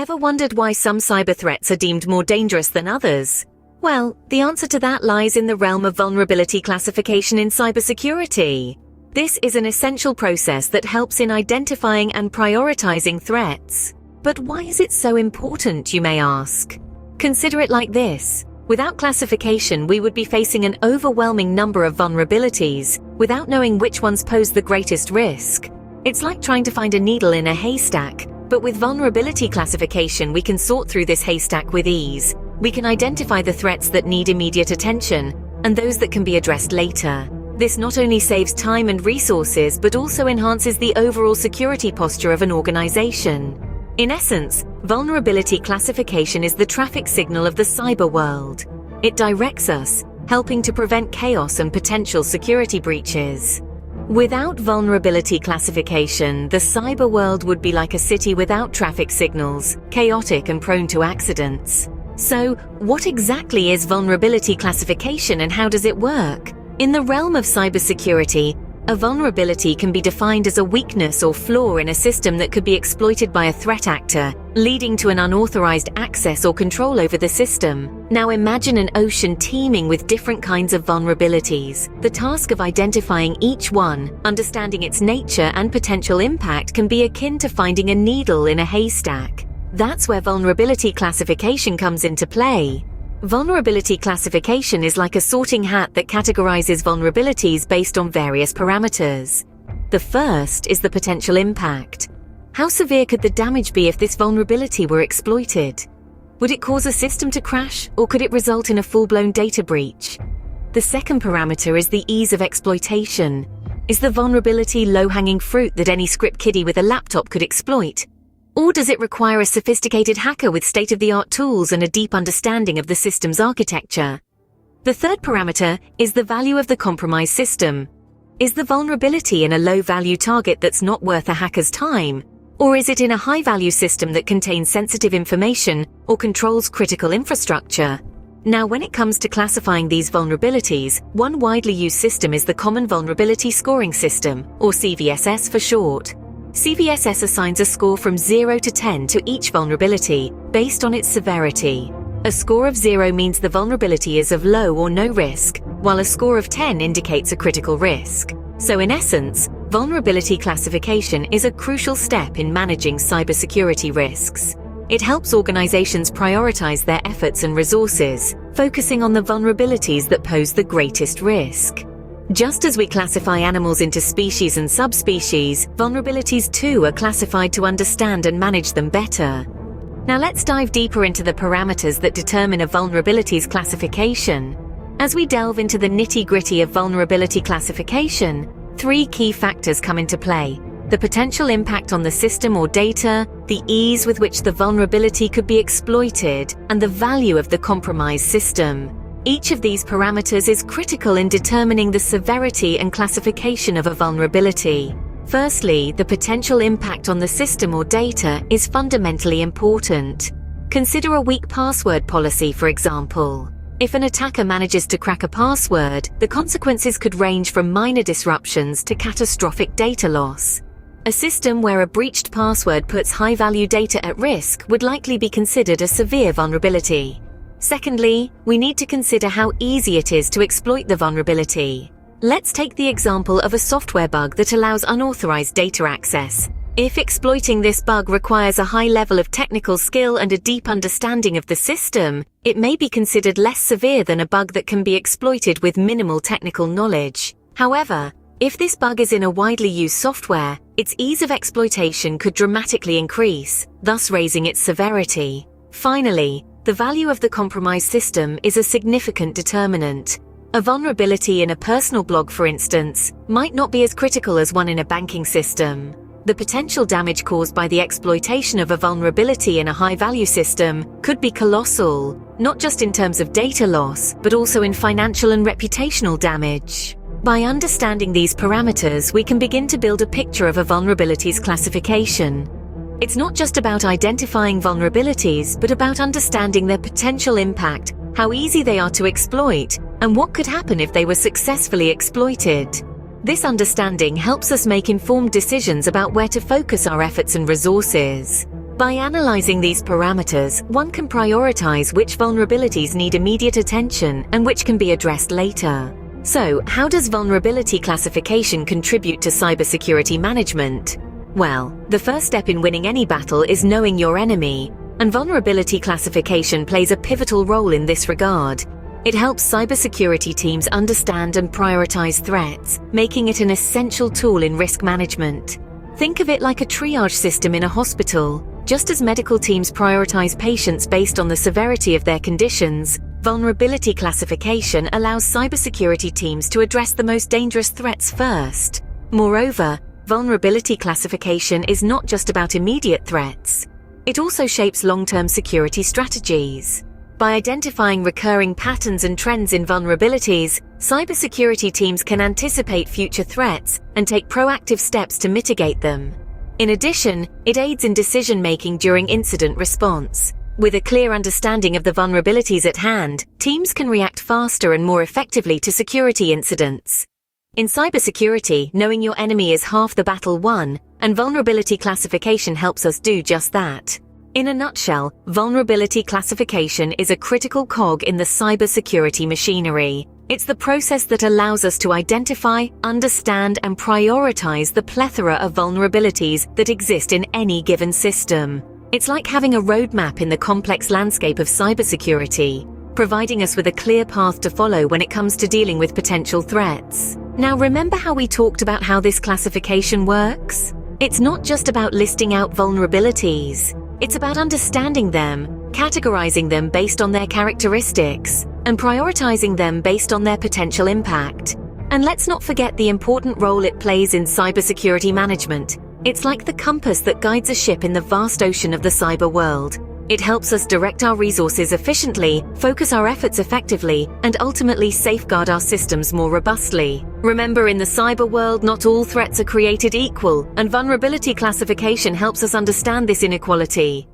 Ever wondered why some cyber threats are deemed more dangerous than others? Well, the answer to that lies in the realm of vulnerability classification in cybersecurity. This is an essential process that helps in identifying and prioritizing threats. But why is it so important, you may ask? Consider it like this. Without classification, we would be facing an overwhelming number of vulnerabilities, without knowing which ones pose the greatest risk. It's like trying to find a needle in a haystack, but with vulnerability classification, we can sort through this haystack with ease. We can identify the threats that need immediate attention, and those that can be addressed later. This not only saves time and resources, but also enhances the overall security posture of an organization. In essence, vulnerability classification is the traffic signal of the cyber world. It directs us, helping to prevent chaos and potential security breaches. Without vulnerability classification, the cyber world would be like a city without traffic signals, chaotic and prone to accidents. So, what exactly is vulnerability classification and how does it work? In the realm of cybersecurity, a vulnerability can be defined as a weakness or flaw in a system that could be exploited by a threat actor, leading to an unauthorized access or control over the system. Now imagine an ocean teeming with different kinds of vulnerabilities. The task of identifying each one, understanding its nature and potential impact, can be akin to finding a needle in a haystack. That's where vulnerability classification comes into play. Vulnerability classification is like a sorting hat that categorizes vulnerabilities based on various parameters. The first is the potential impact. How severe could the damage be if this vulnerability were exploited? Would it cause a system to crash, or could it result in a full-blown data breach? The second parameter is the ease of exploitation. Is the vulnerability low-hanging fruit that any script kiddie with a laptop could exploit? Or does it require a sophisticated hacker with state-of-the-art tools and a deep understanding of the system's architecture? The third parameter is the value of the compromised system. Is the vulnerability in a low-value target that's not worth a hacker's time? Or is it in a high-value system that contains sensitive information or controls critical infrastructure? Now, when it comes to classifying these vulnerabilities, one widely used system is the Common Vulnerability Scoring System, or CVSS for short. CVSS assigns a score from 0 to 10 to each vulnerability, based on its severity. A score of 0 means the vulnerability is of low or no risk, while a score of 10 indicates a critical risk. So in essence, vulnerability classification is a crucial step in managing cybersecurity risks. It helps organizations prioritize their efforts and resources, focusing on the vulnerabilities that pose the greatest risk. Just as we classify animals into species and subspecies, vulnerabilities too are classified to understand and manage them better. Now let's dive deeper into the parameters that determine a vulnerabilities classification. As we delve into the nitty-gritty of vulnerability classification, three key factors come into play: the potential impact on the system or data, the ease with which the vulnerability could be exploited, and the value of the compromised system. Each of these parameters is critical in determining the severity and classification of a vulnerability. Firstly, the potential impact on the system or data is fundamentally important. Consider a weak password policy, for example. If an attacker manages to crack a password, the consequences could range from minor disruptions to catastrophic data loss. A system where a breached password puts high-value data at risk would likely be considered a severe vulnerability. Secondly, we need to consider how easy it is to exploit the vulnerability. Let's take the example of a software bug that allows unauthorized data access. If exploiting this bug requires a high level of technical skill and a deep understanding of the system, it may be considered less severe than a bug that can be exploited with minimal technical knowledge. However, if this bug is in a widely used software, its ease of exploitation could dramatically increase, thus raising its severity. Finally, the value of the compromised system is a significant determinant. A vulnerability in a personal blog, for instance, might not be as critical as one in a banking system. The potential damage caused by the exploitation of a vulnerability in a high-value system could be colossal, not just in terms of data loss, but also in financial and reputational damage. By understanding these parameters, we can begin to build a picture of a vulnerabilities classification. It's not just about identifying vulnerabilities, but about understanding their potential impact, how easy they are to exploit, and what could happen if they were successfully exploited. This understanding helps us make informed decisions about where to focus our efforts and resources. By analyzing these parameters, one can prioritize which vulnerabilities need immediate attention and which can be addressed later. So, how does vulnerability classification contribute to cybersecurity management? Well, the first step in winning any battle is knowing your enemy, and vulnerability classification plays a pivotal role in this regard. It helps cybersecurity teams understand and prioritize threats, making it an essential tool in risk management. Think of it like a triage system in a hospital. Just as medical teams prioritize patients based on the severity of their conditions, vulnerability classification allows cybersecurity teams to address the most dangerous threats first. Moreover, vulnerability classification is not just about immediate threats. It also shapes long-term security strategies. By identifying recurring patterns and trends in vulnerabilities, cybersecurity teams can anticipate future threats and take proactive steps to mitigate them. In addition, it aids in decision-making during incident response. With a clear understanding of the vulnerabilities at hand, teams can react faster and more effectively to security incidents. In cybersecurity, knowing your enemy is half the battle won, and vulnerability classification helps us do just that. In a nutshell, vulnerability classification is a critical cog in the cybersecurity machinery. It's the process that allows us to identify, understand, and prioritize the plethora of vulnerabilities that exist in any given system. It's like having a roadmap in the complex landscape of cybersecurity, providing us with a clear path to follow when it comes to dealing with potential threats. Now, remember how we talked about how this classification works? It's not just about listing out vulnerabilities. It's about understanding them, categorizing them based on their characteristics, and prioritizing them based on their potential impact. And let's not forget the important role it plays in cybersecurity management. It's like the compass that guides a ship in the vast ocean of the cyber world. It helps us direct our resources efficiently, focus our efforts effectively, and ultimately safeguard our systems more robustly. Remember, in the cyber world, not all threats are created equal, and vulnerability classification helps us understand this inequality.